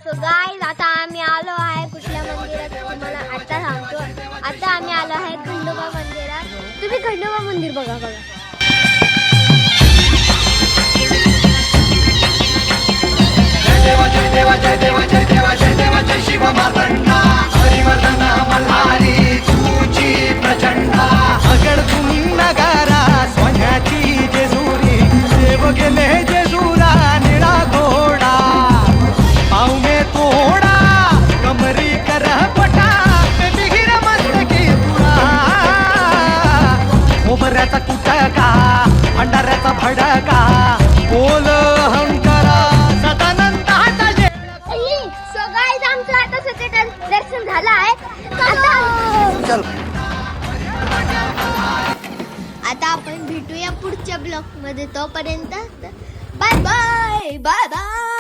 So guys आता आम्ही आलो आहे कुठल्या मंदिरात तुम्हाला आता सांगतो. आता आम्ही आलो आहे खंडोबा मंदिरात. तुम्ही खंडोबा मंदिर बघा बघा. जय देवा जय देवा जय देवा जय देवा जय शिव मातंडा हरिवर्धन मल्हारी तुझी प्रचंडा अगड तुम्ही नगारा सोन्याची जेजुरी देव गेले जेजुरा निळा घोडा पावमे तोडा कमरी कर पटा बिगिर मस्तकी तुरा ओबऱ्याचा कुटका भंडाऱ्याचा भडका बोल अहंकारा सदानंदाचा जय. सो गाईज आमचं आता सगळं दर्शन झालं आहे. आता आपण भेटूया पुढच्या ब्लॉग मध्ये. तोपर्यंत बाय बाय बाय बाय.